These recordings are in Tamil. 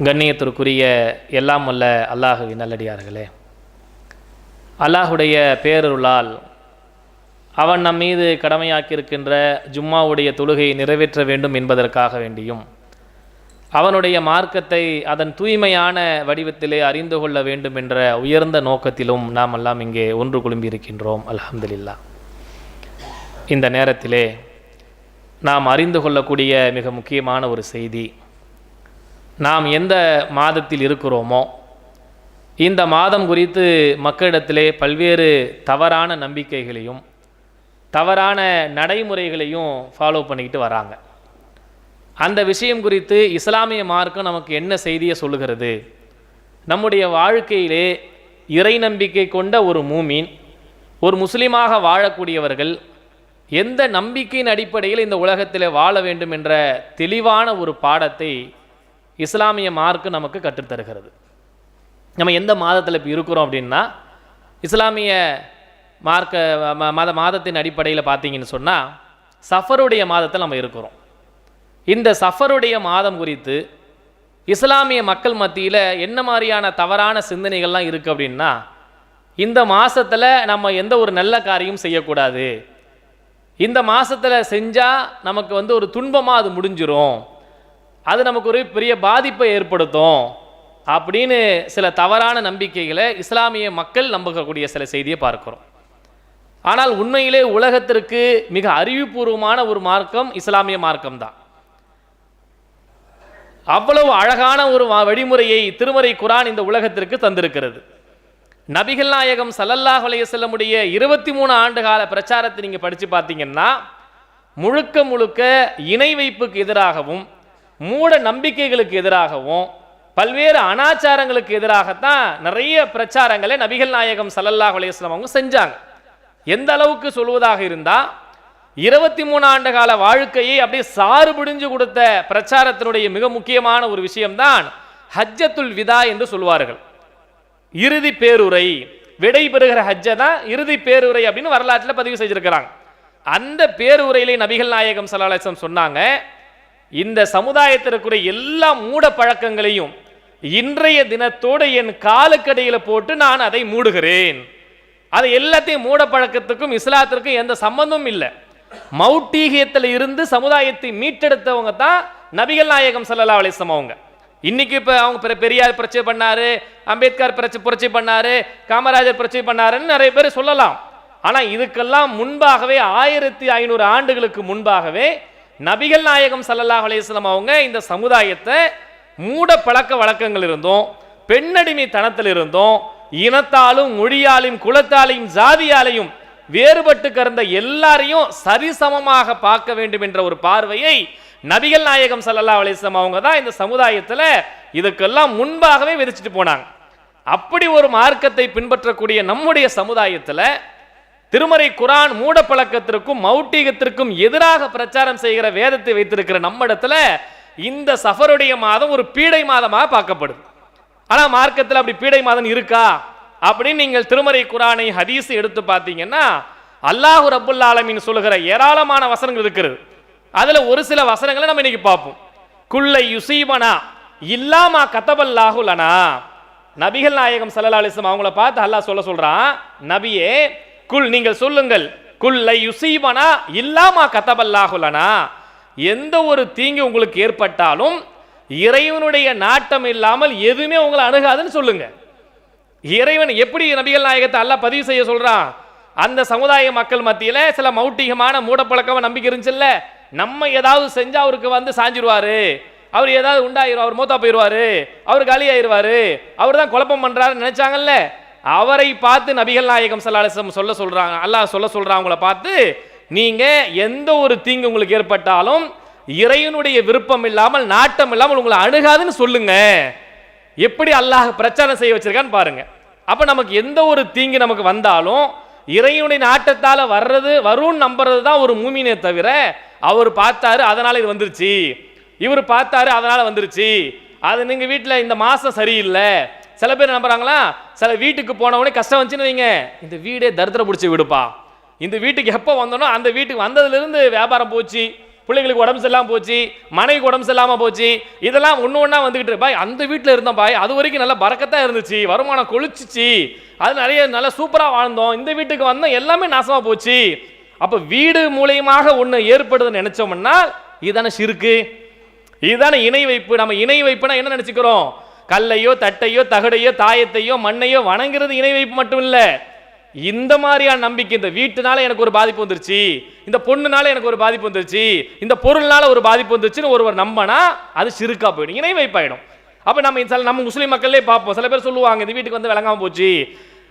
கண்ணியத்திற்குரிய எல்லாம் வல்ல அல்லாஹுவின் நல்லடியார்களே, அல்லாஹுடைய பேரருளால் அவன் நம் மீது கடமையாக்கியிருக்கின்ற ஜும்மாவுடைய தொழுகையை நிறைவேற்ற வேண்டும் என்பதற்காக வேண்டியும் அவனுடைய மார்க்கத்தை அதன் தூய்மையான வடிவத்திலே அறிந்து கொள்ள வேண்டும் என்ற உயர்ந்த நோக்கத்திலும் நாம் எல்லாம் இங்கே ஒன்று குழும்பியிருக்கின்றோம். அல்ஹம்துலில்லாஹ். இந்த நேரத்திலே நாம் அறிந்து கொள்ளக்கூடிய மிக முக்கியமான ஒரு செய்தி, நாம் எந்த மாதத்தில் இருக்கிறோமோ இந்த மாதம் குறித்து மக்களிடத்திலே பல்வேறு தவறான நம்பிக்கைகளையும் தவறான நடைமுறைகளையும் ஃபாலோ பண்ணிக்கிட்டு வராங்க. அந்த விஷயம் குறித்து இஸ்லாமிய மார்க்கம் நமக்கு என்ன செய்தியை சொல்லுகிறது? நம்முடைய வாழ்க்கையிலே இறை நம்பிக்கை கொண்ட ஒரு மூமின், ஒரு முஸ்லீமாக வாழக்கூடியவர்கள் எந்த நம்பிக்கையின் அடிப்படையில் இந்த உலகத்தில் வாழ வேண்டும் என்ற தெளிவான ஒரு பாடத்தை இஸ்லாமிய மார்க்கம் நமக்கு கற்றுத்தருகிறது. நம்ம எந்த மாதத்தில் இப்போ இருக்கிறோம் அப்படின்னா, இஸ்லாமிய மாதத்தின் அடிப்படையில் பார்த்தீங்கன்னு சொன்னால் சஃபருடைய மாதத்தில் நம்ம இருக்கிறோம். இந்த சஃபருடைய மாதம் குறித்து இஸ்லாமிய மக்கள் மத்தியில் என்ன மாதிரியான தவறான சிந்தனைகள்லாம் இருக்குது அப்படின்னா, இந்த மாதத்தில் நம்ம எந்த ஒரு நல்ல காரியம் செய்யக்கூடாது, இந்த மாதத்தில் செஞ்சால் நமக்கு ஒரு துன்பமாக அது முடிஞ்சிரும், அது நமக்கு ஒரு பெரிய பாதிப்பை ஏற்படுத்தும் அப்படின்னு சில தவறான நம்பிக்கைகளை இஸ்லாமிய மக்கள் நம்பக்கூடிய சில செய்தியை பார்க்கிறோம். ஆனால் உண்மையிலே உலகத்திற்கு மிக அறிவுபூர்வமான ஒரு மார்க்கம் இஸ்லாமிய மார்க்கம் தான். அவ்வளவு அழகான ஒரு வழிமுறையை திருமறை குர்ஆன் இந்த உலகத்திற்கு தந்திருக்கிறது. நபிகள் நாயகம் ஸல்லல்லாஹு அலைஹி வஸல்லமுடைய 23 ஆண்டு கால பிரச்சாரத்தை நீங்கள் படித்து பார்த்தீங்கன்னா முழுக்க முழுக்க இணை வைப்புக்கு எதிராகவும் மூட நம்பிக்கைகளுக்கு எதிராகவும் பல்வேறு அனாச்சாரங்களுக்கு எதிராகத்தான் நிறைய பிரச்சாரங்களை நபிகள் நாயகம் ஸல்லல்லாஹு அலைஹி வஸல்லம் அவங்க செஞ்சாங்க. எந்த அளவுக்கு சொல்வதாக இருந்தால் 23 ஆண்டு கால வாழ்க்கையை அப்படியே சாறு பிடிஞ்சு கொடுத்த பிரச்சாரத்தினுடைய மிக முக்கியமான ஒரு விஷயம்தான் ஹஜ்ஜத்துல் விதா என்று சொல்வார்கள். இறுதி பேருரை, விடை பெறுகிற ஹஜ்ஜை தான் இறுதி பேருரை அப்படின்னு வரலாற்றில் பதிவு செஞ்சிருக்கிறாங்க. அந்த பேருரையிலே நபிகள் நாயகம் ஸல்லல்லாஹு அலைஹி வஸல்லம் சொன்னாங்க, இந்த சமுதாயத்திற்குரிய எல்லா மூட பழக்கங்களையும் இன்றைய தினத்தோடு என் காலுக்கடையில் போட்டு நான் அதை மூடுகிறேன். அதை எல்லாத்தையும் மூட பழக்கத்துக்கும் இஸ்லாத்திற்கும் எந்த சம்பந்தமும் இல்லை. மௌட்டீகியத்தில் இருந்து சமுதாயத்தை மீட்டெடுத்தவங்க தான் நபிகள் நாயகம் ஸல்லல்லாஹு அலைஹி வஸல்லம் அவங்க. இன்னைக்கு இப்போ அவங்க பெரியார் பிரச்சனை பண்ணாரு, அம்பேத்கர் புரட்சி பண்ணாரு, காமராஜர் பிரச்சனை பண்ணாருன்னு நிறைய பேர் சொல்லலாம். ஆனால் இதுக்கெல்லாம் முன்பாகவே 1500 ஆண்டுகளுக்கு முன்பாகவே நபிகள் நாயகம் ஸல்லல்லாஹு அலைஹி வஸல்லம் அவங்க இந்த சமுதாயத்தை மூட பழக்க வழக்கங்கள் இருந்தோம், பெண்ணடிமை தனத்தில் இருந்தோம், இனத்தாலும் மொழியாலையும் குலத்தாலையும் ஜாதியாலையும் வேறுபட்டு கறந்த எல்லாரையும் சரிசமமாக பார்க்க வேண்டும் என்ற ஒரு பார்வையை நபிகள் நாயகம் ஸல்லல்லாஹு அலைஹி வஸல்லம் அவங்க தான் இந்த சமுதாயத்தில் இதுக்கெல்லாம் முன்பாகவே விதிச்சுட்டு போனாங்க. அப்படி ஒரு மார்க்கத்தை பின்பற்றக்கூடிய நம்முடைய சமுதாயத்தில் திருமறை குர்ஆன் மூட பழக்கத்திற்கும் மௌட்டீகத்திற்கும் எதிராக பிரச்சாரம் செய்கிற வேதத்தை வைத்திருக்கிற நம்ம இடத்துல இந்த சஃபருடைய மாதம் ஒரு பீடை மாதமாக பார்க்கப்படுது. ஆனால் மார்க்கத்தில் அப்படி பீடை மாதம் இருக்கா அப்படின்னு நீங்கள் திருமறை குர்ஆனை ஹதீஸ் எடுத்து பார்த்தீங்கன்னா அல்லாஹ் ரப்புல் ஆலமீன் சொல்லுகிற ஏராளமான வசனங்கள் இருக்கிறது. அதில் ஒரு சில வசனங்களை நம்ம இன்னைக்கு பார்ப்போம். குல்லை யுசீபனா இல்லாமா கதபல்லாஹு லனா. நபிகள் நாயகம் ஸல்லல்லாஹு அலைஹி வஸல்லம் அவங்கள பார்த்து அல்லாஹ் சொல்றான், நபியே குல் நீங்கள் சொல்லுங்கள், குல்லை யுசீபனா இல்லாமா கதபல்லாஹு லனா, எந்த ஒரு தீங்கு உங்களுக்கு ஏற்பட்டாலும் இறைவனுடைய நாட்டம் இல்லாமல் எதுவுமே உங்களை அணுகாதுன்னு சொல்லுங்க. இறைவன் எப்படி நபிகள் நாயகத்தை அல்லாஹ் பதிவு செய்ய சொல்றான்? அந்த சமுதாய மக்கள் மத்தியில் சில மௌட்டிகமான மூடப்பழக்கம் நம்பிக்கை இருந்துச்சுல்ல, நம்ம ஏதாவது செஞ்சா அவருக்கு சாஞ்சிருவாரு, அவர் ஏதாவது உண்டாயிரும், அவர் மூத்தா போயிடுவாரு, அவர் காலியாயிருவாரு, அவர் தான் குழப்பம் பண்றாரு நினைச்சாங்கல்ல, அவரை பார்த்து நபிகள் நாயகம் ஸல்லல்லாஹு அலைஹி வஸல்லம் சொல்றாங்க, அல்லாஹ் சொல்றான் அவங்கள பார்த்து, நீங்க எந்த ஒரு தீங்கு உங்களுக்கு ஏற்பட்டாலும் இறைவனுடைய விருப்பம் இல்லாமல் நாட்டம் இல்லாமல் உங்களை அணுகாதுன்னு சொல்லுங்க. எப்படி அல்லாஹ் பிரச்சாரம் செய்ய வச்சிருக்கான்னு பாருங்க. அப்ப நமக்கு எந்த ஒரு தீங்கு நமக்கு வந்தாலும் இறைவனுடைய நாட்டத்தால வரும்னு நம்புறது தான் ஒரு மூமினே தவிர, அவர் பார்த்தாரு அதனால இது வந்துருச்சு, இவர் பார்த்தாரு அதனால வந்துருச்சு, அது நீங்க வீட்டில் இந்த மாசம் சரியில்லை. சில பேர் நம்புறாங்களா, சில வீட்டுக்கு போனவொடனே கஷ்டம் வந்துச்சுன்னு வைங்க, இந்த வீடே தரித்திரம் பிடிச்சி விடுப்பா, இந்த வீட்டுக்கு எப்போ வந்தோனோ அந்த வீட்டுக்கு வந்ததுலேருந்து வியாபாரம் போச்சு, பிள்ளைகளுக்கு உடம்பு சரியில்லாம போச்சு, மனைவிக்கு உடம்பு சரியில்லாம போச்சு, இதெல்லாம் ஒன்று ஒன்றா வந்துக்கிட்டு பாய் அந்த வீட்டில் இருந்தோம் பாய், அது வரைக்கும் நல்லா பறக்கத்தான் இருந்துச்சு, வருமானம் கொளிச்சிச்சு, அது நிறைய நல்லா சூப்பராக வாழ்ந்தோம், இந்த வீட்டுக்கு வந்தோம் எல்லாமே நாசமாக போச்சு. அப்போ வீடு மூலியமாக ஒன்று ஏற்படுதுன்னு நினைச்சோம்னா இதுதானே ஷிர்கு, இதுதானே இணை வைப்பு. நம்ம இணை வைப்புனா என்ன நினைச்சுக்கிறோம்? கல்லையோ தட்டையோ தகடையோ தாயத்தையோ மண்ணையோ வணங்குறது இணை வைப்பு மட்டும் இல்லை. இந்த மாதிரியான நம்பிக்கை, இந்த வீட்டுனால எனக்கு ஒரு பாதிப்பு வந்துருச்சு, இந்த பொண்ணுனால எனக்கு ஒரு பாதிப்பு வந்துருச்சு, இந்த பொருள்னால ஒரு பாதிப்பு வந்துருச்சுன்னு ஒருவர் நம்பனா அது ஷிர்கா போயிடும், இணை வைப்பாயிடும். அப்போ நம்ம முஸ்லீம் மக்களே பார்ப்போம், சில பேர் சொல்லுவாங்க இந்த வீட்டுக்கு வந்து விளங்காம போச்சு,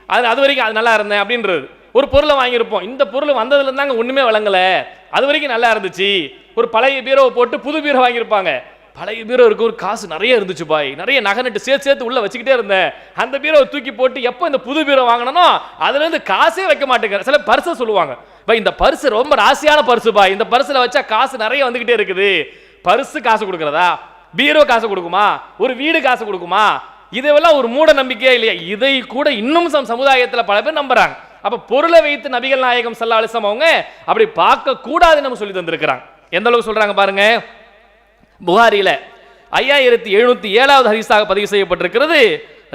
அது வரைக்கும் அது நல்லா இருந்தேன் அப்படின்றது. ஒரு பொருளை வாங்கியிருப்போம், இந்த பொருள் வந்ததுல இருந்தாங்க ஒண்ணுமே விளங்கலை, அது வரைக்கும் நல்லா இருந்துச்சு. ஒரு பழைய பீரோவை போட்டு புது பீரோ வாங்கியிருப்பாங்க, பழைய பீரோ இருக்கு, ஒரு காசு நிறைய இருந்துச்சு பாய், நிறைய நகை நட்டு சேர்த்து உள்ள வச்சுக்கிட்டே இருந்தேன், அந்த பீரோவை தூக்கி போட்டு எப்போ இந்த புது பீரோ வாங்கினோ அதுல இருந்து காசே வைக்க மாட்டேங்கிற. சில பர்ஸை சொல்லுவாங்க, பாய் இந்த பர்ஸ் ரொம்ப ராசியான பர்ஸ் பாய், இந்த பர்ஸில் வச்சா காசு நிறைய வந்துகிட்டே இருக்குது. பர்ஸு காசு கொடுக்குறதா? பீரோ காசு கொடுக்குமா? ஒரு வீடு காசு கொடுக்குமா? இதெல்லாம் ஒரு மூட நம்பிக்கையே இல்லையா? இதை கூட இன்னும் சமுதாயத்தில் பல பேர் நம்புறாங்க. அப்ப பொருளை வைத்து நபிகள் நாயகம் ஸல்லல்லாஹு அலைஹி வஸல்லம் அவங்க அப்படி பார்க்க கூடாதுன்னு நம்ம சொல்லி தந்திருக்கிறாங்க. எந்த அளவுக்கு சொல்றாங்க பாருங்க. புகாரில 5707வது ஹதீஸாக பதிவு செய்யப்பட்டிருக்கிறது.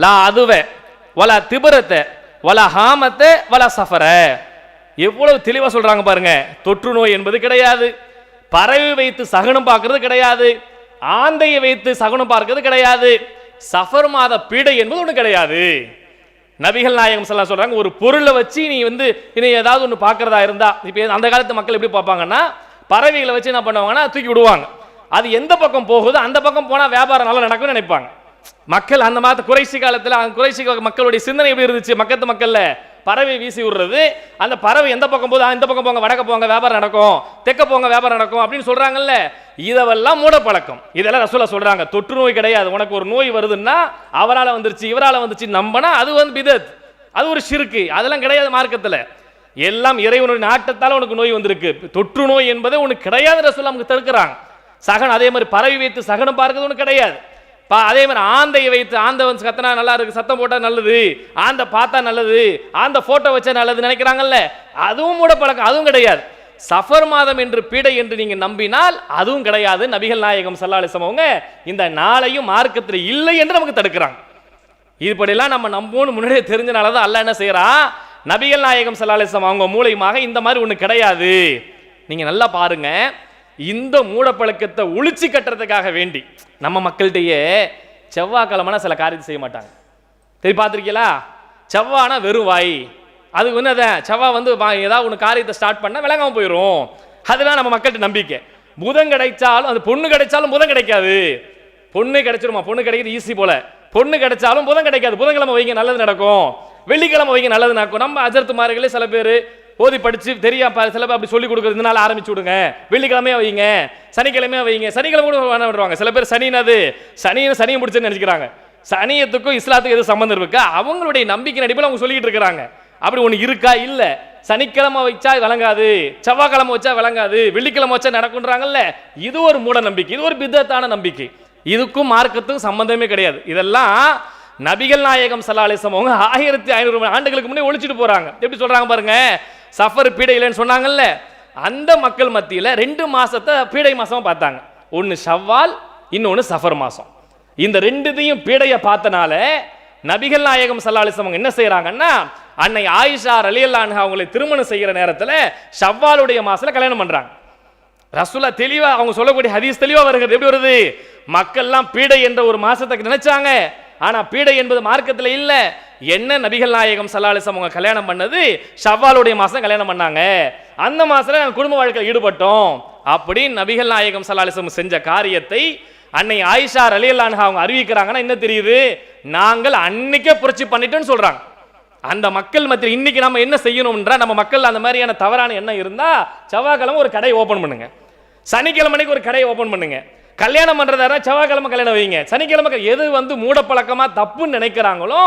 லா அதுவ வலா திபரத வலா ஹாமத வலா சஃபர. எவ்வளவு தெளிவா சொல்றாங்க பாருங்க. தொற்று நோய் என்பது கிடையாது, பறவை வைத்து சகுனம் பார்க்கிறது கிடையாது, ஆந்தையை வைத்து சகுனம் பார்க்கிறது கிடையாது, சஃபர் மாத பீடை என்பது ஒன்று கிடையாது. நபிகள் நாயகம் ஸல்லல்லாஹு சொல்றாங்க, ஒரு பொருளை வச்சு நீ இனி ஏதாவது ஒன்று பார்க்கறதா இருந்தா, இப்போ அந்த காலத்து மக்கள் எப்படி பார்ப்பாங்கன்னா பறவைகளை வச்சு என்ன பண்ணுவாங்கன்னா தூக்கி விடுவாங்க, அது எந்த பக்கம் போகுதோ அந்த பக்கம் போனால் வியாபாரம் நல்லா நடக்கும்னு நினைப்பாங்க மக்கள். அந்த மாதிரி குறைசி காலத்தில் குறைசி மக்களுடைய சிந்தனை எப்படி இருந்துச்சு? மக்கத்து மக்கள்ல பறவை வீசி விடுறது, அந்த பறவை எந்த பக்கம் போகுது இந்த பக்கம் போங்க, வடக்க போங்க வியாபாரம் நடக்கும், தெற்க போங்க வியாபாரம் நடக்கும் அப்படின்னு சொல்றாங்கல்ல. இதெல்லாம் மூட பழக்கம். இதெல்லாம் ரசூலா சொல்றாங்க தொற்று நோய் கிடையாது. உனக்கு ஒரு நோய் வருதுன்னா அவரால் வந்துருச்சு இவரால் வந்துச்சு நம்பனா அது பிதத், அது ஒரு ஷிர்கு. அதெல்லாம் கிடையாது மார்க்கத்தில். எல்லாம் இறைவனுடைய நாட்டத்தால் உனக்கு நோய் வந்திருக்கு, தொற்று நோய் என்பதை உனக்கு கிடையாது ரசூலா நமக்கு தடுக்கிறாங்க. சகன் அதே மாதிரி பறவை வைத்து சகனம் பார்க்கிறது ஒன்று கிடையாது. அதே மாதிரி ஆந்தையை வைத்து ஆந்தை வந்து கத்தனா நல்லா இருக்கு, சத்தம் போட்டா நல்லது, ஆந்தை பார்த்தா நல்லது, ஆந்தை போட்டோ வச்சா நல்லது நினைக்கிறாங்கல்ல, அதுவும் மூட பழக்கம், அதுவும் கிடையாது. சஃபர் மாதம் என்று பீடை என்று நீங்க நம்பினால் அதுவும் கிடையாது. நபிகள் நாயகம் ஸல்லல்லாஹு அலைஹி வஸல்லம் அவங்க இந்த நாளையும் மார்க்கத்தில் இல்லை என்று நமக்கு தடுக்கிறாங்க. இப்படிலாம் நம்ம நம்புவோம்னு முன்னாடியே தெரிஞ்சனால தான் அல்லாஹ் என்ன செய்யறான், நபிகள் நாயகம் ஸல்லல்லாஹு அலைஹி வஸல்லம் அவங்க மூலமாக இந்த மாதிரி ஒன்று கிடையாது. நீங்க நல்லா பாருங்க, இந்த மூடப்பழக்கத்தை ஒழிச்சு கட்டுறதுக்காக வேண்டி நம்ம மக்கள்கிட்டயே செவ்வாய்க்கிழமைனா சில காரியத்தை செய்ய மாட்டாங்க. சரி பார்த்துருக்கீங்களா? செவ்வானா வெறும் வாய், அது என்னதான் செவ்வாய் வந்து ஏதாவது ஒன்று காரியத்தை ஸ்டார்ட் பண்ணால் விளங்காம போயிடும். அதுதான் நம்ம மக்கள்கிட்ட நம்பிக்கை. புதன் கிடைச்சாலும் அது பொண்ணு கிடைச்சாலும் புதன் கிடைக்காது. பொண்ணு கிடைச்சிருமா? பொண்ணு கிடைக்கிறது ஈஸி போல. பொண்ணு கிடைச்சாலும் புதன் கிடைக்காது. புதன்கிழமை வைங்க நல்லது நடக்கும், வெள்ளிக்கிழமை வைங்க நல்லது நடக்கும். நம்ம அஜர்த்துமார்களே சில பேர் ஓதி படிச்சு தெரியா சில பேர் அப்படி சொல்லி கொடுக்குறது, இதனால ஆரம்பிச்சு விடுங்க, வெள்ளிக்கிழமையா வைங்க, சனிக்கிழமையா வைங்க. சனிக்கிழமை கூட விடுவாங்க சில பேர். சனினது சனியை முடிச்சுன்னு நினைச்சுக்கிறாங்க. சனியத்துக்கும் இஸ்லாத்துக்கும் எது சம்பந்தம் இருக்கா? அவங்களுடைய நம்பிக்கை அடிப்படையில் அவங்க சொல்லிட்டு இருக்கிறாங்க. அப்படி ஒன்று இருக்கா? இல்ல. சனிக்கிழமை வச்சா விளங்காது, செவ்வாய்க்கிழமை வச்சா விளங்காது, வெள்ளிக்கிழமை வச்சா நடக்குன்றாங்கல்ல. இது ஒரு மூட நம்பிக்கை, இது ஒரு பிதத்தான நம்பிக்கை. இதுக்கும் மார்க்கத்துக்கும் சம்பந்தமே கிடையாது. இதெல்லாம் நபிகள் நாயகம் ஸல்லல்லாஹு அலைஹி வஸல்லம் 1500 ஆண்டுகளுக்கு முன்னே ஒழிச்சிட்டு போறாங்க. எப்படி சொல்றாங்க பாருங்க. சஃபர் பீடை இல்லைன்னு சொன்னாங்கல்ல, அந்த மக்கள் மத்தியில் 2 மாசத்தை பீடை மாசமா பார்த்தாங்க. ஒன்று ஷவ்வால், இன்னொன்று சஃபர் மாசம். இந்த ரெண்டுத்தையும் பீடையை பார்த்தனால நபிகள் நாயகம் ஸல்லல்லாஹு அலைஹி வஸல்லம் என்ன செய்யறாங்கன்னா, அன்னை ஆயிஷா ரலியல்லாஹு அன்ஹா அவங்களை திருமணம் செய்கிற நேரத்தில் ஷவ்வாலுடைய மாசத்துல கல்யாணம் பண்றாங்க. ரசூலா தெளிவா அவங்க சொல்லக்கூடிய ஹதீஸ் தெளிவா வருகிறது. எப்படி வருது? மக்கள்லாம் பீடை என்ற ஒரு மாசத்தை நினைச்சாங்க, ஆனா பீடை என்பது மார்க்கத்தில் இல்ல. என்ன நபிகள் நாயகம் ஸல்லல்லாஹு அலைஹி வஸல்லம் கல்யாணம் பண்ணது ஷவ்வாலுடைய மாசம் கல்யாணம் பண்ணாங்க. அந்த மாசத்துல நாங்கள் குடும்ப வாழ்க்கையில் ஈடுபட்டோம் அப்படின்னு நபிகள் நாயகம் ஸல்லல்லாஹு அலைஹி வஸல்லம் செஞ்ச காரியத்தை அன்னை ஆயிஷா ரலியல்லாஹு அன்ஹா அவங்க அறிவிக்கிறாங்கன்னா என்ன தெரியுது? நாங்கள் அன்னைக்கே புரட்சி பண்ணிட்டோன்னு சொல்றாங்க. அந்த மக்கள் மத்தியில் இன்னைக்கு நம்ம என்ன செய்யணும்ன்றா, நம்ம மக்கள் அந்த மாதிரியான தவறான எண்ணம் இருந்தா செவ்வாய்க்கிழமை ஒரு கடை ஓபன் பண்ணுங்க, சனிக்கிழமைக்கு ஒரு கடை ஓபன் பண்ணுங்க. கல்யாணம் பண்றதா செவ்வாய்க்கிழமை கல்யாணம் வைங்க, சனிக்கிழமை எது மூடப்பழக்கமா தப்புன்னு நினைக்கிறாங்களோ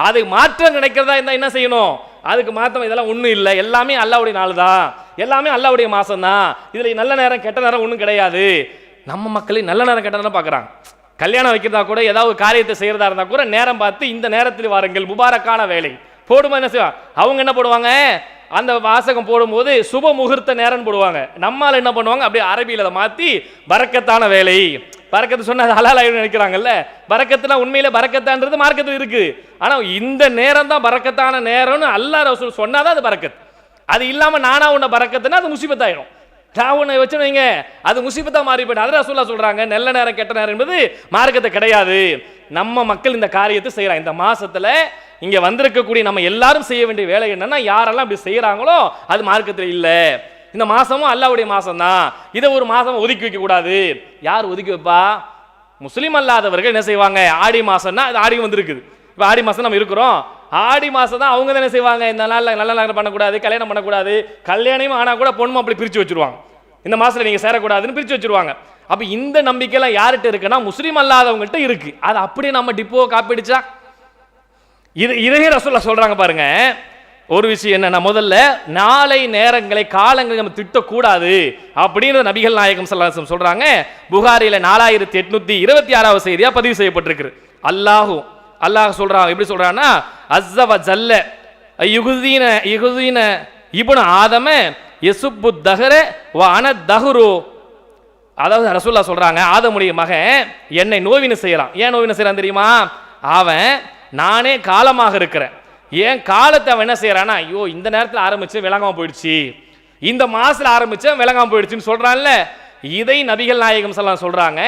அதை மாற்ற நினைக்கிறதா இருந்தா என்ன செய்யணும்? அதுக்கு மாற்றம் இதெல்லாம் ஒன்றும் இல்லை, எல்லாமே அல்லாஹ்வுடைய நாள் தான், எல்லாமே அல்லாஹ்வுடைய மாசம் தான், இதுல நல்ல நேரம் கெட்ட நேரம் ஒன்றும் கிடையாது. நம்ம மக்களே நல்ல நேரம் கெட்ட நேரம் பார்க்குறாங்க. கல்யாணம் வைக்கிறதா கூட ஏதாவது காரியத்தை செய்யறதா இருந்தா கூட நேரம் பார்த்து இந்த நேரத்தில் வாருங்கள், முபாரக்கான வேலை, போடுமா என்ன செய்வாங்க, அவங்க என்ன போடுவாங்க, அந்த வாசகம் போடும்போது சுப முகூர்த்த நேரம் போடுவாங்க. நம்மால் என்ன பண்ணுவாங்க, அப்படியே அரபியில் அதை மாற்றி பரக்கத்தான வேலை, பரக்கத்து சொன்ன அது ஹலால் ஆயிடும் நினைக்கிறாங்கல்ல. பரக்கத்துனா உண்மையில பரக்கத்தான்றது மார்க்கத்தில் இருக்கு. ஆனால் இந்த நேரம் தான் பரக்கத்தான நேரம்னு அல்லாஹ் ரசூல் சொன்னாதான் அது பரக்கத். அது இல்லாமல் நானா உன்ன பரக்கத்துனா அது முசீபத்தாயிடும். நான் உன்னை வச்சு வைங்க அது முசீபத்தா மாறி போயிட்டு. அது ரசூலுல்லாஹ் சொல்றாங்க நல்ல நேரம் கெட்ட நேரம் என்பது மார்க்கத்தை கிடையாது. நம்ம மக்கள் இந்த காரியத்தை செய்யறாங்க. இந்த மாசத்துல இங்க வந்திருக்கக்கூடிய நம்ம எல்லாரும் செய்ய வேண்டிய வேலை என்னன்னா, யாரெல்லாம் இப்படி செய்யறாங்களோ அது மார்க்கத்தில் இல்லை. இந்த மாசமும் அல்லாஹ்வுடைய மாசம் தான், இதை ஒரு மாசம் ஒதுக்கி வைக்க கூடாது. யார் ஒதுக்கி வைப்பா? முஸ்லீம் அல்லாதவர்கள் என்ன செய்வாங்க, ஆடி மாசம்னா அது ஆடி வந்திருக்குது, இப்போ ஆடி மாசம் நம்ம இருக்கிறோம், ஆடி மாசம் தான் அவங்க என்ன செய்வாங்க, இந்த நாளில் நல்ல நாள் பண்ணக்கூடாது, கல்யாணம் பண்ணக்கூடாது, கல்யாணம் ஆனால் கூட பொண்ணும் அப்படி பிரித்து வச்சிருவாங்க, இந்த மாசத்துல நீங்க சேரக்கூடாதுன்னு பிரித்து வச்சிருவாங்க. அப்போ இந்த நம்பிக்கைலாம் யார்கிட்ட இருக்குன்னா முஸ்லீம் அல்லாதவங்கள்ட்ட இருக்கு. அது அப்படியே நம்ம டிப்போ காப்பிடிச்சா இதையே ரசூலுல்லாஹ் சொல்றாங்க பாருங்க. ஒரு விஷயம் என்னன்னா, முதல்ல நாளை நேரங்களை காலங்களை நம்ம திட்டக்கூடாது அப்படின்னு நபிகள் நாயகம் ஸல்லல்லாஹு அலைஹி வஸல்லம் சொல்றாங்க. புகாரில 4826வது செய்தியா பதிவு செய்யப்பட்டிருக்கு. அல்லாஹ் சொல்றான், எப்படி சொல்றான்னா, அஸ்ஸ வ ஜல்ல யுகுதீன இப்னு ஆதம யசுப்பு தஹர வ அன தஹரு. அதாவது ரசூலுல்லாஹ் சொல்றாங்க, ஆதமுடைய மகன் என்னை நோவினை செய்யறான். ஏன் நோவினை செய்யறான் தெரியுமா? அவன் நானே காலமாக இருக்கிறேன், ஏன் காலத்தை அவன் என்ன செய்யறானா, ஐயோ இந்த நேரத்தில் ஆரம்பிச்சு விளங்காம போயிடுச்சு, இந்த மாசத்துல ஆரம்பிச்சு விளங்காம போயிடுச்சுன்னு சொல்றான்ல. இதை நபிகள் நாயகம் ஸல்லல்லாஹு அலைஹி வஸல்லம் சொல்றாங்க,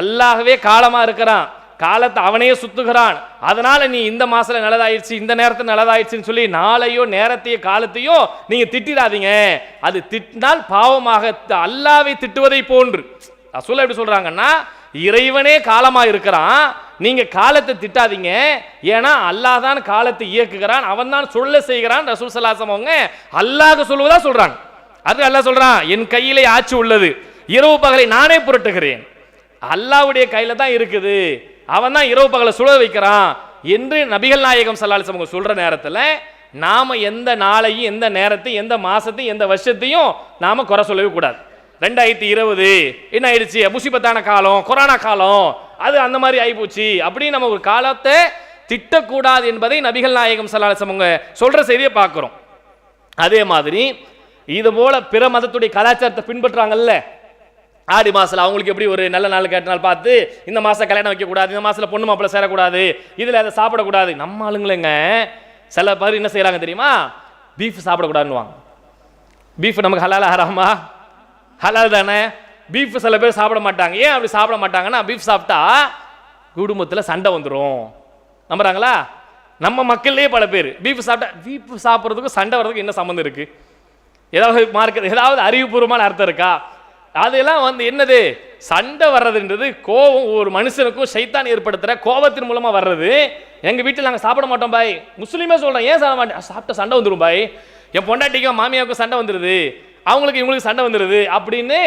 அல்லாஹ்வே காலமா இருக்கிறான், காலத்தை அவனே சுத்துகிறான், அதனால நீ இந்த மாசத்துல நல்லதாயிடுச்சு, இந்த நேரத்துல நல்லதாயிடுச்சுன்னு சொல்லி நாளையோ நேரத்தையோ காலத்தையோ நீங்க திட்டிடாதீங்க. அது திட்டினால் பாவமாக அல்லாஹ்வை திட்டுவதை போன்று. ரசூல் எப்படி சொல்றாங்கன்னா, இறைவனே காலமா இருக்கிறான், நீங்க காலத்தை திட்டாதீங்க, ஏன்னா அல்லாஹ் தான் காலத்தை இயக்குகிறான், அவன் தான் சொல்ல செய்கிறான். ரசூல் ஸல்லல்லாஹு அலைஹி வஸல்லம் அல்லாஹ் சொல்லுவதா சொல்றாங்க. அது அல்லாஹ் சொல்றான், என் கையிலே ஆட்சி உள்ளது, இரவு பகலை நானே புரட்டுகிறேன். அல்லாஹ்வுடைய கையில தான் இருக்குது, அவன் தான் இரவு பகலை சுழ வைக்கிறான் என்று நபிகள் நாயகம் ஸல்லல்லாஹு அலைஹி வஸல்லம் சொல்ற நேரத்தில் நாம எந்த நாளையும் எந்த நேரத்தையும் எந்த மாசத்தையும் எந்த வருஷத்தையும் நாம குறை சொல்லவே கூடாது. 2020 என்ன ஆயிடுச்சு, முசீபத்தான காலம், கொரோனா காலம், அது அந்த மாதிரி ஆயிப்போச்சு அப்படின்னு நம்ம ஒரு காலத்தை திட்டக்கூடாது என்பதை நபிகள் நாயகம் ஸல்லல்லாஹு அலைஹி வஸல்லம் சொல்ற செய்தியை பார்க்கிறோம். அதே மாதிரி இது போல பிற மதத்துடைய கலாச்சாரத்தை பின்பற்றாங்கல்ல, ஆடி மாசத்துல அவங்களுக்கு எப்படி ஒரு நல்ல நாள் கேட்ட நாள் பார்த்து இந்த மாசம் கல்யாணம் வைக்கக்கூடாது, இந்த மாசத்துல பொண்ணு மாப்பிள்ளை சேரக்கூடாது, இதுல அதை சாப்பிடக்கூடாது. நம்ம ஆளுங்களேங்க சில பேர் என்ன செய்யறாங்க தெரியுமா, பீஃப் சாப்பிடக்கூடாதுன்னு. பீஃப் நமக்கு ஹலாலா ஹராமா? ஹலால் தானே. பீஃப் சில பேர் சாப்பிட மாட்டாங்க. ஏன் அப்படி சாப்பிட மாட்டாங்கன்னா, பீஃப் சாப்பிட்டா குடும்பத்தில் சண்டை வந்துடும் நம்புறாங்களா? நம்ம மக்கள்லேயே பல பேர் பீஃப் சாப்பிட்டா, பீஃப் சாப்பிட்றதுக்கும் சண்டை வர்றதுக்கு என்ன சம்மந்தம் இருக்கு? ஏதாவது அறிவுபூர்வமான அர்த்தம் இருக்கா? அதெல்லாம் என்னது, சண்டை வர்றதுன்றது கோபம், ஒரு மனுஷனுக்கும் சைத்தான் ஏற்படுத்துற கோபத்தின் மூலமா வர்றது. எங்க வீட்டில் நாங்கள் சாப்பிட மாட்டோம் பாய், முஸ்லீமே சொல்றேன், ஏன் சாப்பிட மாட்டேன், சாப்பிட்ட சண்டை வந்துடும் பாய், என் பொண்டாட்டிக்கும் மாமியாவுக்கும் சண்டை வந்துடுது, அவங்களுக்கு இவங்களுக்கு சண்டை வந்துடுது அப்படின்னு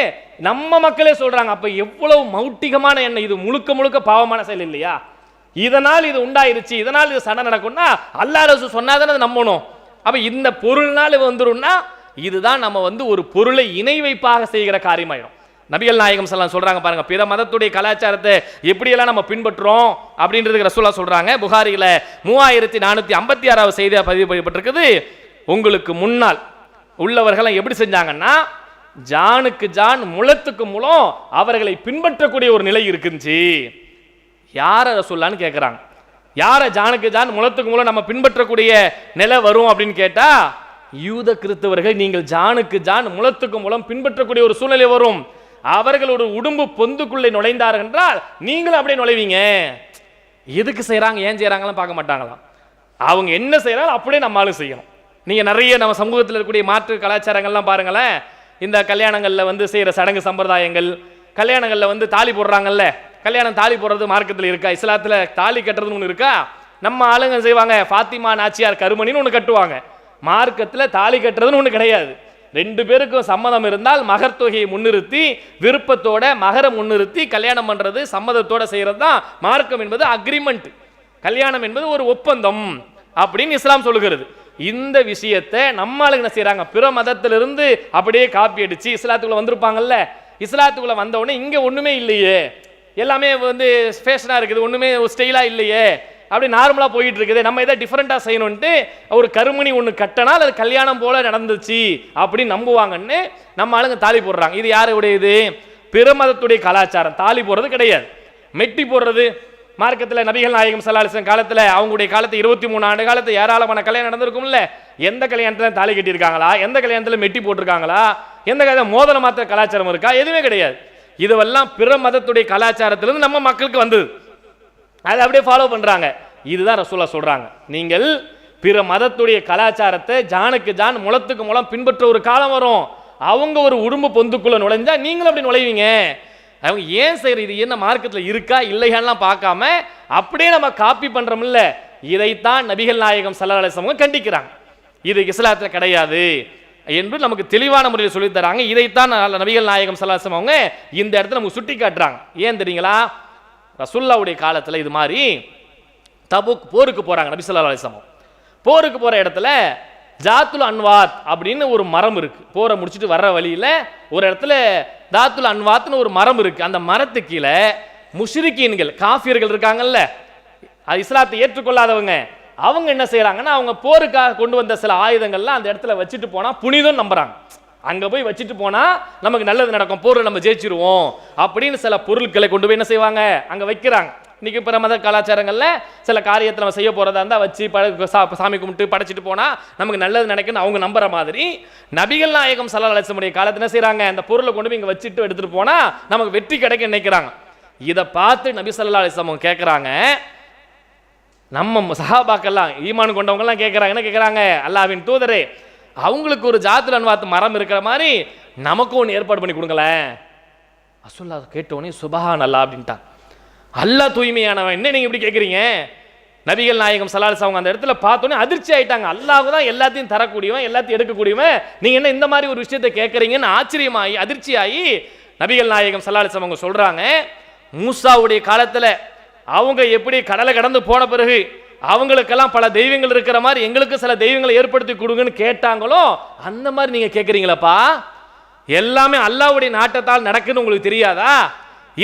நம்ம மக்களே சொல்றாங்க. அப்ப எவ்வளவு மௌட்டிகமான எண்ணம் இது, முழுக்க முழுக்க பாவமான செயல் இல்லையா? இதனால் இது உண்டாயிருச்சு, இதனால் இது சண்டை நடக்கும்னா அல்லாஹ் ரசூல் சொன்னாதானே அதை நம்பணும். அப்ப இந்த பொருள்னால வந்துரும்னா இதுதான் நம்ம ஒரு பொருளை இணை வைப்பாக செய்கிற காரியமாயிடும். நபிகள் நாயகம் ஸல்லல்லாஹு அலைஹி வஸல்லம் சொல்றாங்க பாருங்க, பிற மதத்துடைய கலாச்சாரத்தை எப்படியெல்லாம் நம்ம பின்பற்றோம் அப்படின்றதுக்கு ரசூலுல்லாஹ் சொல்றாங்க. புகாரில 3456வது செய்தியா பதிவு செய்யப்பட்டிருக்குது. உங்களுக்கு முன்னால் உள்ளவர்கள் எப்படி செஞ்சாங்கன்னா, ஜானுக்கு ஜான் முளத்துக்கு முளம் அவர்களை பின்பற்றக்கூடிய ஒரு நிலை இருக்குச்சு. யார ரசூலுல்லாஹ்னு கேட்கிறாங்க, யார ஜானுக்கு ஜான் முளத்துக்கு முளம் நம்ம பின்பற்றக்கூடிய நிலை வரும் அப்படின்னு கேட்டா, யூத கிறிஸ்தவர்கள் நீங்கள் ஜானுக்கு ஜான் முளத்துக்கு மூலம் பின்பற்றக்கூடிய ஒரு சூழ்நிலை வரும். அவர்களோட உடம்பு பொந்துக்குள்ளே நுழைந்தார்கள் என்றால் நீங்களும் அப்படியே நுழைவீங்க. எதுக்கு செய்யறாங்க ஏன் செய்யறாங்கலாம் பார்க்க மாட்டாங்களாம், அவங்க என்ன செய்யறாங்க அப்படியே நம்மளும் செய்யணும். நீங்க நிறைய நம்ம சமூகத்தில் இருக்கக்கூடிய மாற்று கலாச்சாரங்கள்லாம் பாருங்களேன், இந்த கல்யாணங்கள்ல செய்யற சடங்கு சம்பிரதாயங்கள், கல்யாணங்கள்ல தாலி போடுறாங்கல்ல, கல்யாணம் தாலி போடுறது மார்க்கத்தில் இருக்கா? இஸ்லாத்துல தாலி கட்டுறதுன்னு ஒன்று இருக்கா? நம்ம ஆளுங்க செய்வாங்க, ஃபாத்திமா நாச்சியார் கருமணின்னு ஒன்று கட்டுவாங்க. மார்க்கத்தில் தாலி கட்டுறதுன்னு ஒன்று கிடையாது. ரெண்டு பேருக்கும் சம்மதம் இருந்தால் மகர் தொகையை முன்னிறுத்தி விருப்பத்தோட மகரை முன்னிறுத்தி கல்யாணம் பண்றது சம்மதத்தோட செய்யறது தான் மார்க்கம் என்பது அக்ரிமெண்ட். கல்யாணம் என்பது ஒரு ஒப்பந்தம் அப்படின்னு இஸ்லாம் சொல்லுகிறது. இந்த விஷயத்தை நம்ம ஆளுங்க என்ன செய்யறாங்க, பிற மதத்திலிருந்து அப்படியே காப்பி அடிச்சு இஸ்லாத்துக்குள்ள வந்திருப்பாங்கல்ல, இஸ்லாத்துக்குள்ள வந்த உடனே இங்க ஒண்ணுமே இல்லையே, எல்லாமே ஃபேஷனா இருக்குது, ஒண்ணுமே ஸ்டைலா இல்லையே அப்படி நார்மலாக போயிட்டு இருக்குது, நம்ம எதாவது டிஃப்ரெண்ட்டாக செய்யணும்ட்டு ஒரு கருமணி ஒன்று கட்டினால் அது கல்யாணம் போல நடந்துச்சு அப்படின்னு நம்புவாங்கன்னு நம்ம ஆளுங்க தாலி போடுறாங்க. இது யாருடையது? பிற மதத்துடைய கலாச்சாரம். தாலி போடுறது கிடையாது. மெட்டி போடுறது மார்க்கத்தில் நபிகள் நாயகம் ஸல்லல்லாஹு அலைஹி வஸல்லம் காலத்தில், அவங்களுடைய காலத்தில் 23 ஆண்டு காலத்தில் ஏராளமான கல்யாணம் நடந்திருக்கும்ல. எந்த கல்யாணத்தில் தாலி கட்டியிருக்காங்களா? எந்த கல்யாணத்தில் மெட்டி போட்டிருக்காங்களா? எந்த கல்யாணம் மோதிர மாத்திர கலாச்சாரம் இருக்கா? எதுவுமே கிடையாது. இதுவெல்லாம் பிற மதத்துடைய கலாச்சாரத்திலிருந்து நம்ம மக்களுக்கு வந்தது. அதை அப்படியே ஃபாலோ பண்றாங்க. இதுதான் ரசூலுல்லாஹ் சொல்றாங்க, நீங்கள் பிற மதத்துடைய கலாச்சாரத்தை ஜானுக்கு ஜான் முளத்துக்கு முளம் பின்பற்ற ஒரு காலம் வரும். அவங்க ஒரு உடும்பு பொந்துக்குள்ள நுழைஞ்சா நீங்களும் அப்படி நுழைவீங்க. அவங்க ஏன் செய்யற, இது என்ன மார்க்கத்தில் இருக்கா இல்லையான்லாம் பார்க்காம அப்படியே நம்ம காப்பி பண்றோம்ல. இதைத்தான் நபிகள் நாயகம் ஸல்லல்லாஹு அலைஹி வஸல்லம் கண்டிக்கிறாங்க. இது இஸ்லாத்தில் கிடையாது என்று நமக்கு தெளிவான முறையில் சொல்லி தராங்க. இதைத்தான் நபிகள் நாயகம் ஸல்லல்லாஹு அலைஹி வஸல்லம் அவங்க இந்த இடத்துல நமக்கு சுட்டி காட்டுறாங்க. ஏன் தெரியுங்களா? ரசூலுல்லாஹ்வுடைய காலத்தில் இது மாதிரி தபுக் போருக்கு போறாங்க. நபி ஸல்லல்லாஹு அலைஹி வஸல்லம் போருக்கு போற இடத்துல ஜாத்துல் அன்வாத் அப்படின்னு ஒரு மரம் இருக்கு. போரை முடிச்சுட்டு வர்ற வழியில ஒரு இடத்துல தாத்துல் அன்வாத்னு ஒரு மரம் இருக்கு. அந்த மரத்துக்கு கீழே முஷ்ரிக்கீன்கள், காஃபியர்கள் இருக்காங்கல்ல, அது இஸ்லாத்தை ஏற்றுக்கொள்ளாதவங்க, அவங்க என்ன செய்யறாங்கன்னா அவங்க போருக்காக கொண்டு வந்த சில ஆயுதங்கள்லாம் அந்த இடத்துல வச்சுட்டு போனா புனிதம் நம்புறாங்க. அங்க போய் வச்சுட்டு போனா நமக்கு நல்லது நடக்கும், போர் நம்ம ஜெயிச்சிருவோம் அப்படின்னு சில பொருட்களை கொண்டு போய் என்ன செய்வாங்க அங்க வைக்கிறாங்க. இன்னைக்கு பிற மத கலாச்சாரங்கள்ல சில காரியத்தை நம்ம செய்ய போறதா இருந்தா வச்சு சாமி கும்பிட்டு படைச்சிட்டு போனா நமக்கு நல்லது நினைக்குன்னு அவங்க நம்புற மாதிரி நபிகள் நாயகம் ஸல்லல்லாஹு அலைஹி வஸல்லம் காலத்துல என்ன செய்யறாங்க, அந்த பொருளை கொண்டு போய் இங்க வச்சுட்டு எடுத்துட்டு போனா நமக்கு வெற்றி கிடைக்க நினைக்கிறாங்க. இதை பார்த்து நபி ஸல்லல்லாஹு அலைஹி வஸல்லம் கேட்கறாங்க, நம்ம சஹாபாக்கெல்லாம் ஈமான் கொண்டவங்க எல்லாம் கேட்கறாங்க, என்ன கேட்கறாங்க, அல்லாஹ்வின் தூதரே அவங்களுக்கு ஒரு ஜாத்துல் அன்வாத் மரம் இருக்கிற மாதிரி நமக்கும் ஒன்று ஏற்பாடு பண்ணி கொடுங்களேன். ரசூலுல்லாஹ் கேட்டோன்னே சுபஹானல்லாஹ் அப்படின்ட்டான். அல்லாஹ் தூய்மையானவன், என்ன நீங்க இப்படி கேட்குறீங்க? நபிகள் நாயகம் ஸல்லல்லாஹு அலைஹி வஸல்லம் அந்த இடத்துல பார்த்தோன்னே அதிர்ச்சி ஆயிட்டாங்க. அல்லாஹ் தான் எல்லாத்தையும் தரக்கூடியவன், எல்லாத்தையும் எடுக்கக்கூடியவன், நீங்க என்ன இந்த மாதிரி ஒரு விஷயத்தை கேட்குறீங்கன்னு ஆச்சரியமாகி அதிர்ச்சியாகி நபிகள் நாயகம் ஸல்லல்லாஹு அலைஹி வஸல்லம் அவங்க சொல்றாங்க, மூசாவுடைய காலத்தில் அவங்க எப்படி கடலை கடந்து போன பிறகு அவங்களுக்கெல்லாம் பல தெய்வங்கள் இருக்கிற மாதிரி எங்களுக்கு சில தெய்வங்களை ஏற்படுத்தி கொடுங்கன்னு கேட்டாங்களோ அந்த மாதிரி நீங்க கேட்குறீங்களப்பா. எல்லாமே அல்லாஹ்வுடைய நாட்டத்தால் நடக்குன்னு உங்களுக்கு தெரியாதா?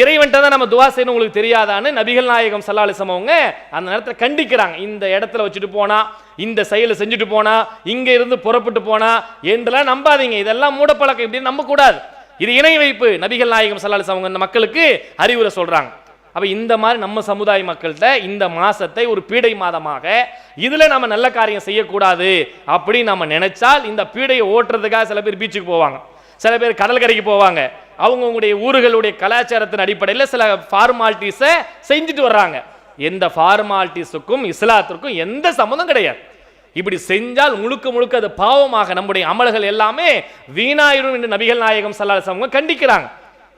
இறைவன்ட்ட தான் நம்ம துவா செய்யணும் உங்களுக்கு தெரியாதான்னு நபிகள் நாயகம் ஸல்லல்லாஹு அலைஹி வஸல்லம் அவங்க அந்த நேரத்தில் கண்டிக்கிறாங்க. இந்த இடத்துல வச்சுட்டு போனா, இந்த செயலை செஞ்சுட்டு போனா, இங்க இருந்து புறப்பட்டு போனா என்றெல்லாம் நம்பாதீங்க. இதெல்லாம் மூடப்பழக்கம், இப்படி நம்ப கூடாது. இது இணை வைப்பு. நபிகள் நாயகம் ஸல்லல்லாஹு அலைஹி வஸல்லம் இந்த மக்களுக்கு அறிவுரை சொல்றாங்க. அப்ப இந்த மாதிரி நம்ம சமுதாய மக்கள்கிட்ட இந்த மாசத்தை ஒரு பீடை மாதமாக இதுல நம்ம நல்ல காரியம் செய்யக்கூடாது அப்படின்னு நம்ம நினைச்சால் இந்த பீடையை ஓட்டுறதுக்காக சில பேர் பீச்சுக்கு போவாங்க, சில பேர் கடற்கரைக்கு போவாங்க. அவங்களுடைய ஊர்களுடைய கலாச்சாரத்தின் அடிப்படையில் சில ஃபார்மாலிட்டிஸை செஞ்சுட்டு வர்றாங்க. எந்த ஃபார்மாலிட்டிஸுக்கும் இஸ்லாத்திற்கும் எந்த சம்மந்தம் கிடையாது. இப்படி செஞ்சால் முழுக்க முழுக்க அது பாவமாக நம்முடைய அமல்கள் எல்லாமே வீணாயிரும் என்று நபிகள் நாயகம் ஸல்லல்லாஹு அலைஹி வஸல்லம் கண்டிக்கிறாங்க.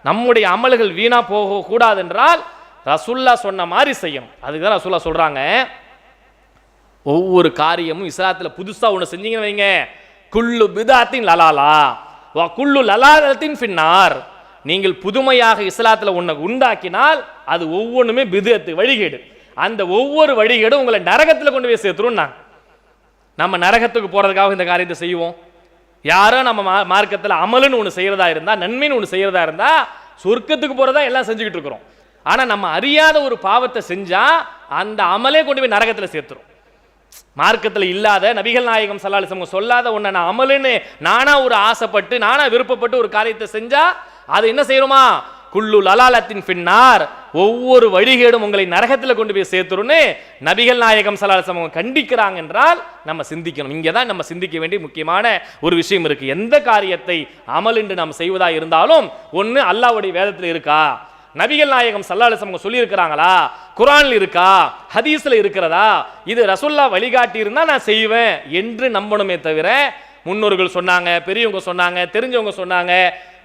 நம்முடைய அமல்கள் வீணா போக கூடாது என்றால் ரசூலுல்லாஹ் சொன்ன மாதிரி செய்யணும். அதுக்கு தான் ரசூலுல்லாஹ் சொல்றாங்க, ஒவ்வொரு காரியமும் இஸ்லாத்துல புதுசா ஒன்று செஞ்சீங்கன்னு வைங்க, குல்லு பிதாத்தின் லலாலா வ குல்லு லலாலத்தின் ஃபின்னார். நீங்கள் புதுமையாக இஸ்லாத்துல ஒன்றை உண்டாக்கினால் அது ஒவ்வொன்றுமே பிதஅத்து, வழிகேடு. அந்த ஒவ்வொரு வழிகேடும் உங்களை நரகத்தில் கொண்டு போய் சேர்த்துரும். நம்ம நரகத்துக்கு போறதுக்காக இந்த காரியத்தை செய்வோம். யாரோ நம்ம மார்க்கத்தில் அமலுன்னு ஒன்று செய்யறதா இருந்தா, நன்மைன்னு ஒன்று செய்யறதா இருந்தா சொர்க்கத்துக்கு போறதா எல்லாம் செஞ்சுக்கிட்டு இருக்கிறோம். ஆனா நம்ம அறியாத ஒரு பாவத்தை செஞ்சா அந்த அமலே கொண்டு போய் நரகத்தில் சேர்த்துரும். மார்க்கத்தில் இல்லாத, நபிகள் நாயகம் ஸல்லல்லாஹு அலைஹி வஸல்லம் சொல்லாத ஒன்றை நான் அமலுன்னு நானா ஒரு ஆசைப்பட்டு நானா விருப்பப்பட்டு ஒரு காரியத்தை செஞ்சா அது என்ன செய்யணுமா, குல்லு லலாலத்தின் ஃபின்னார், ஒவ்வொரு வழிகேடும் உங்களை நரகத்தில் கொண்டு போய் சேர்த்துருன்னு நபிகள் நாயகம் ஸல்லல்லாஹு அலைஹி வஸல்லம் கண்டிக்கிறாங்க என்றால் நம்ம சிந்திக்கணும். இங்கே தான் நம்ம சிந்திக்க வேண்டிய முக்கியமான ஒரு விஷயம் இருக்கு. எந்த காரியத்தை அமல் என்று நாம் செய்வதா இருந்தாலும் ஒன்று அல்லாஹ்வுடைய வேதத்தில் இருக்கா, நபிகள் நாயகம் ஸல்லல்லாஹு அலைஹி வஸல்லம் சொல்லி இருக்கிறாங்களா, குர்ஆன்ல இருக்கா, ஹதீஸ்ல இருக்கிறதா, இது ரசூலுல்லாஹ் வழிகாட்டி இருந்தா நான் செய்வேன் என்று நம்பணுமே தவிர முன்னோர்கள் சொன்னாங்க, பெரியவங்க சொன்னாங்க, தெரிஞ்சவங்க சொன்னாங்க,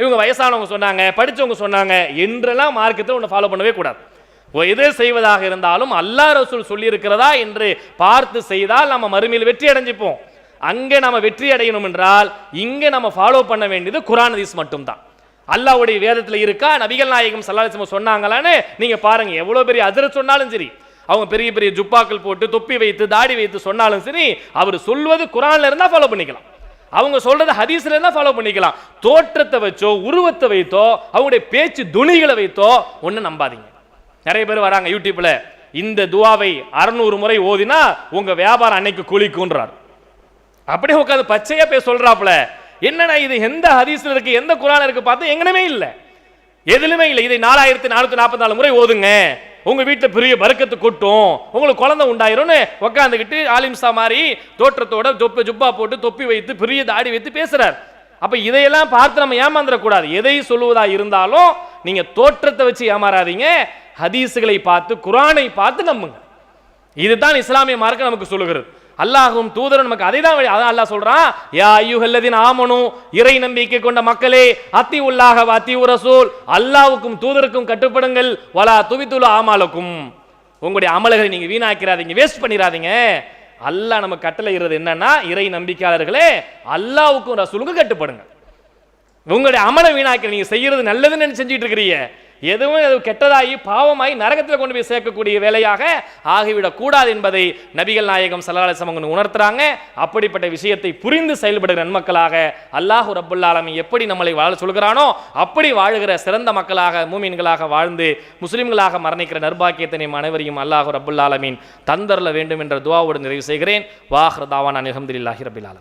இவங்க வயசானவங்க சொன்னாங்க, படித்தவங்க சொன்னாங்க என்றெல்லாம் மார்க்கத்தை ஒன்று ஃபாலோ பண்ணவே கூடாது. எது செய்வதாக இருந்தாலும் அல்லாஹ் ரசூல் சொல்லி இருக்கிறதா என்று பார்த்து செய்தால் நம்ம மறுமையில் வெற்றி அடைஞ்சிப்போம். அங்கே நம்ம வெற்றி அடையணும் என்றால் இங்கே நம்ம ஃபாலோ பண்ண வேண்டியது குர்ஆன் ஹதீஸ் மட்டும்தான். அல்லாஹ்வுடைய வேதத்தில் இருக்கா, நபிகள் நாயகம் ஸல்லல்லாஹு அலைஹி வஸல்லம் சொன்னாங்களான்னு நீங்க பாருங்க. எவ்வளவு பெரிய ஹஜ்ரத் சொன்னாலும் சரி, அவங்க பெரிய பெரிய ஜுப்பாக்கள் போட்டு தொப்பி வைத்து தாடி வைத்து சொன்னாலும் சரி, அவர் சொல்வது குர்ஆன்ல இருந்தா ஃபாலோ பண்ணிக்கலாம், அவங்க சொல்றது ஹதீஸ்ல இருந்தா ஃபாலோ பண்ணிக்கலாம். தோற்றத்தை வச்சோ உருவத்தை வைத்தோ அவங்களுடைய பேச்சு துணிகளை வைத்தோ ஒன்றும் நம்பாதீங்க. நிறைய பேர் வராங்க யூடியூப்ல, இந்த துவாவை 600 முறை ஓதினா உங்க வியாபாரம் அன்னைக்கு குளிக்குன்றார். அப்படியே உட்காந்து பச்சையா போய் சொல்றாப்புல. என்னன்னா இது எந்த ஹதீஸ்ல இருக்கு, எந்த குர்ஆன்ல இருக்கு பார்த்தா எங்கனமே இல்லை, எதுலுமே இல்லை. இதை 4444 முறை ஓதுங்க, உங்க வீட்டில் பெரிய பரக்கத்து கொட்டும், உங்களுக்கு குழந்தை உண்டாயிரும்னு உட்காந்துக்கிட்டு ஆலிம்சா மாதிரி தோற்றத்தோட ஜுப்பா போட்டு தொப்பி வைத்து பெரிய தாடி வைத்து பேசுறார். அப்ப இதையெல்லாம் பார்த்து நம்ம ஏமாந்துடக்கூடாது. எதை சொல்லுவதா இருந்தாலும் நீங்க தோற்றத்தை வச்சு ஏமாறாதீங்க, ஹதீஸுகளை பார்த்து குர்ஆனை பார்த்து நம்புங்க. இதுதான் இஸ்லாமிய மார்க்கம் நமக்கு சொல்லுகிறது. அல்லாஹ்வும் தூதரும் நமக்கு அதை தான் அதான் அல்லாஹ் சொல்றான், யா அய்யுஹல்லதீன ஆமனு, இறை நம்பிக்கை கொண்ட மக்களே, அத்தியுல்லாஹ வ அத்தியு ரசூல், அல்லாஹ்வுக்கும் தூதருக்கும் கட்டுப்படுங்கள், வலா துபிதுல் ஆமாலக்கும், உங்களுடைய அமல்களை நீங்க வீணாக்கிறாதீங்க, வேஸ்ட் பண்ணிராதீங்க. அல்லாஹ் நமக்கு கட்டளையிடுறது என்னன்னா, இறை நம்பிக்கையாளர்களே அல்லாஹ்வுக்கும் ரசூலுக்கும் கட்டுப்படுங்க. உங்களுடைய அமலை வீணாக்க, நீங்க செய்யறது நல்லதுன்னு நினைச்சு செஞ்சுட்டு இருக்கிறீங்க, எதுவும் கெட்டதாகி பாவமாகி நரகத்தில் கொண்டு போய் சேர்க்கக்கூடிய வேலையாக ஆகிவிடக் கூடாது என்பதை நபிகள் நாயகம் ஸல்லல்லாஹு அலைஹி வஸல்லம் உணர்த்துறாங்க. அப்படிப்பட்ட விஷயத்தை புரிந்து செயல்படுகிற நன்மக்களாக அல்லாஹ் ரப்புல் ஆலமீன் எப்படி நம்மளை வாழ சொல்கிறானோ அப்படி வாழுகிற சிறந்த மக்களாக மூமின்களாக வாழ்ந்து முஸ்லிம்களாக மரணிக்கிற நற்பாக்கியத்தை நம் அனைவரையும் அல்லாஹ் ரப்புல் ஆலமீன் தந்தரல வேண்டும் என்ற துஆவோடு நிறைவு செய்கிறேன். வாஹிர் தாவானா அல்ஹம்துலில்லாஹி ரப்பில் ஆலமீன்.